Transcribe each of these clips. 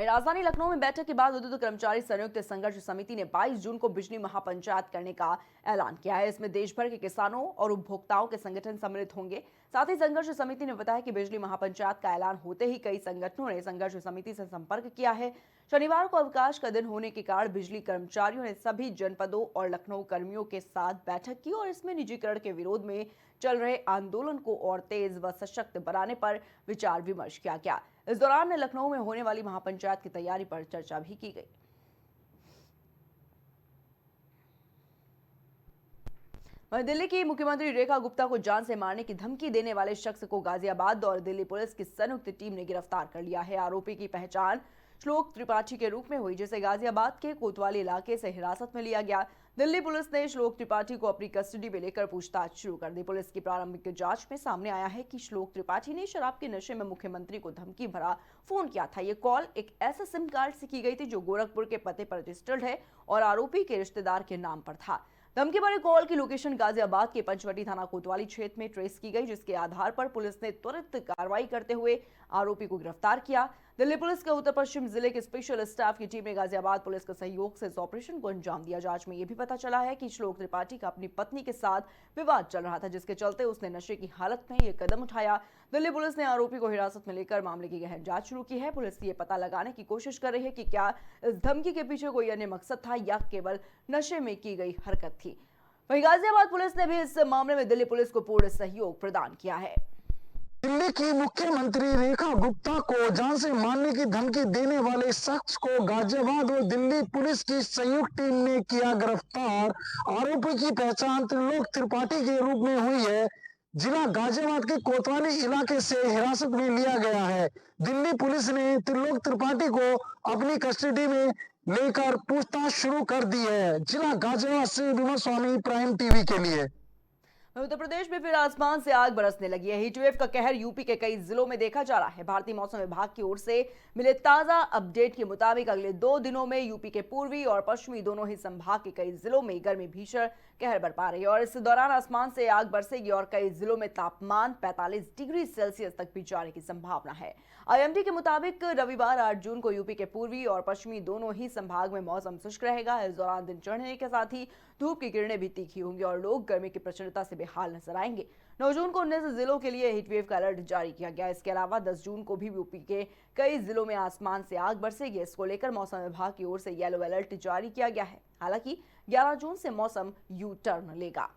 वहीं राजधानी लखनऊ में बैठक के बाद विद्युत कर्मचारी संयुक्त संघर्ष समिति ने 22 जून को बिजली महापंचायत करने का ऐलान किया है। इसमें देश भर के किसानों और उपभोक्ताओं के संगठन सम्मिलित होंगे। साथ ही संघर्ष समिति ने बताया कि बिजली महापंचायत का ऐलान होते ही कई संगठनों ने संघर्ष समिति से संपर्क किया है। शनिवार को अवकाश का दिन होने के कारण बिजली कर्मचारियों ने सभी जनपदों और लखनऊ कर्मियों के साथ बैठक की और इसमें निजीकरण के विरोध में चल रहे आंदोलन को और तेज व सशक्त बनाने पर विचार विमर्श किया गया। इस दौरान लखनऊ में होने वाली महापंचायत की तैयारी पर चर्चा भी की गई। वहीं दिल्ली की मुख्यमंत्री रेखा गुप्ता को जान से मारने की धमकी देने वाले शख्स को गाजियाबाद और दिल्ली पुलिस की संयुक्त टीम ने गिरफ्तार कर लिया है। आरोपी की पहचान श्लोक त्रिपाठी के रूप में हुई, जिसे गाजियाबाद के कोतवाली इलाके से हिरासत में लिया गया। दिल्ली पुलिस ने श्लोक त्रिपाठी को अपनी कस्टडी में लेकर पूछताछ शुरू कर दी। पुलिस की प्रारंभिक जांच में सामने आया है कि श्लोक त्रिपाठी ने शराब के नशे में मुख्यमंत्री को धमकी भरा फोन किया था। ये कॉल एक ऐसे सिम कार्ड से की गई थी जो गोरखपुर के पते पर रजिस्टर्ड है और आरोपी के रिश्तेदार के नाम पर था। धमकी भरे कॉल की लोकेशन गाजियाबाद के पंचवटी थाना कोतवाली क्षेत्र में ट्रेस की गई, जिसके आधार पर पुलिस ने त्वरित कार्रवाई करते हुए आरोपी को गिरफ्तार किया। दिल्ली पुलिस के उत्तर पश्चिम जिले के स्पेशल स्टाफ की टीम ने गाजियाबाद पुलिस के सहयोग से इस ऑपरेशन को अंजाम दिया। जांच में यह भी पता चला है कि श्लोक त्रिपाठी का अपनी पत्नी के साथ विवाद चल रहा था, जिसके चलते उसने नशे की हालत में यह कदम उठाया। दिल्ली पुलिस ने आरोपी को हिरासत में लेकर मामले की गहन जांच शुरू की है। पुलिस ये पता लगाने की कोशिश कर रही है कि क्या इस धमकी के पीछे कोई अन्य मकसद था या केवल नशे में की गई हरकत थी। वहीं गाजियाबाद पुलिस ने भी इस मामले में दिल्ली पुलिस को पूर्ण सहयोग प्रदान किया है। दिल्ली की मुख्यमंत्री रेखा गुप्ता को जान से मारने की धमकी देने वाले शख्स को गाजियाबाद और दिल्ली पुलिस की संयुक्त टीम ने किया गिरफ्तार। आरोपी की पहचान त्रिलोक त्रिपाठी के रूप में हुई है। जिला गाजियाबाद के कोतवाली इलाके से हिरासत में लिया गया है। दिल्ली पुलिस ने त्रिलोक त्रिपाठी को अपनी कस्टडी में लेकर पूछताछ शुरू कर दी है। जिला गाजियाबाद से विमल स्वामी, प्राइम टीवी के लिए। उत्तर प्रदेश में फिर आसमान से आग बरसने लगी है। हीटवेव का कहर यूपी के कई जिलों में देखा जा रहा है। भारतीय मौसम विभाग की ओर से मिले ताजा अपडेट के मुताबिक अगले 2 दिनों में यूपी के पूर्वी और पश्चिमी दोनों ही संभाग के कई जिलों में गर्मी भीषण कहर बरपा रही है और इस दौरान आसमान से आग बरसेगी और कई जिलों में तापमान 45 डिग्री सेल्सियस तक भी जाने की संभावना है। आईएमडी के मुताबिक रविवार 8 जून को यूपी के पूर्वी और पश्चिमी दोनों ही संभाग में मौसम शुष्क रहेगा। इस दौरान दिन चढ़ने के साथ ही धूप की किरणें भी तीखी होंगी और लोग गर्मी की प्रचंडता से बेहाल नजर आएंगे। 9 जून को 19 जिलों के लिए हीटवेव का अलर्ट जारी किया गया। इसके अलावा 10 जून को भी यूपी के कई जिलों में आसमान से आग बरसेगी। इसको लेकर मौसम विभाग की ओर से येलो अलर्ट जारी किया गया है। हालांकि 11 जून से मौसम यू टर्न लेगा।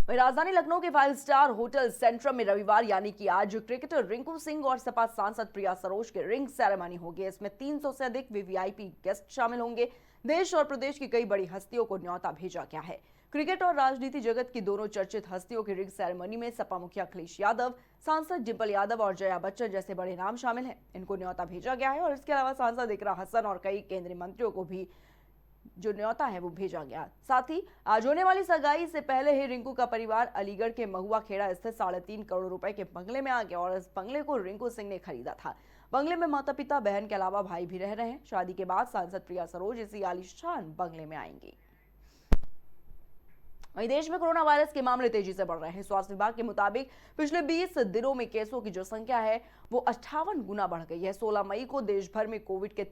राजधानी लखनऊ के 5 स्टार होटल सेंट्रम में रविवार यानी कि आज क्रिकेटर रिंकू सिंह और सपा सांसद प्रिया सरोज के रिंग सेरेमनी होगी। इसमें 300 से अधिक वीवीआईपी गेस्ट शामिल होंगे। देश और प्रदेश की कई बड़ी हस्तियों को न्योता भेजा गया है। क्रिकेट और राजनीति जगत की दोनों चर्चित हस्तियों की रिंग सेरेमनी में सपा मुखिया अखिलेश यादव, सांसद डिंपल यादव और जया बच्चन जैसे बड़े नाम शामिल हैं। इनको न्योता भेजा गया है और इसके अलावा सांसद इकरा हसन और कई केंद्रीय मंत्रियों को भी जो न्योता है वो भेजा गया। साथ ही आज होने वाली सगाई से पहले ही रिंकू का परिवार अलीगढ़ के महुआ खेड़ा स्थित 3.5 करोड़ रुपए के बंगले में आ गया और इस बंगले को रिंकू सिंह ने खरीदा था। बंगले में माता पिता, बहन के अलावा भाई भी रह रहे हैं। शादी के बाद सांसद प्रिया सरोज इसी आलीशान बंगले में आएंगी। वहीं देश में कोरोना वायरस के मामले तेजी से बढ़ रहे हैं। स्वास्थ्य विभाग के मुताबिक पिछले 20 दिनों में केसों की जो संख्या है वो 58 गुना बढ़ गई है। 16 मई को देश भर में कोविड के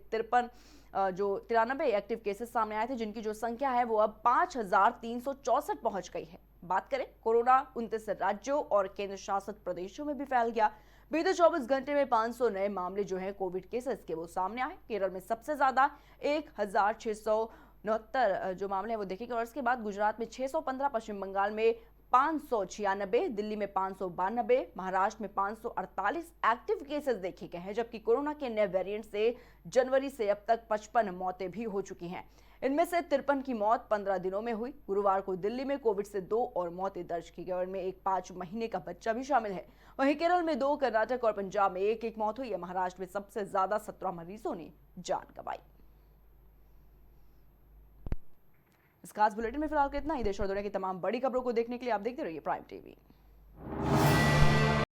93 एक्टिव केसेस सामने आए थे, जिनकी जो संख्या है वो अब 5364 पहुंच गई है। बात करें कोरोना 29 राज्यों और केंद्र शासित प्रदेशों में भी फैल गया। बीते 24 घंटे में 500 नए मामले जो हैं कोविड केसेस के वो सामने आए। केरल में सबसे ज्यादा 1669 जो मामले हैं वो देखेंगे और इसके बाद गुजरात में 615, पश्चिम बंगाल में 596, दिल्ली में 592, महाराष्ट्र में 548 एक्टिव केसेस देखे गए हैं। जबकि कोरोना के नए वेरिएंट से जनवरी से अब तक 55 मौतें भी हो चुकी हैं। इनमें से 53 की मौत 15 दिनों में हुई। गुरुवार को दिल्ली में कोविड से 2 और मौतें दर्ज की गई और इनमें एक 5 महीने का बच्चा भी शामिल है। वहीं केरल में 2, कर्नाटक और पंजाब में एक मौत हुई है। महाराष्ट्र में सबसे ज्यादा 17 मरीजों ने जान गंवाई। इस खास बुलेटिन में फिलहाल इतना ही। देश और दुनिया की तमाम बड़ी खबरों को देखने के लिए आप देखते रहिए प्राइम टीवी।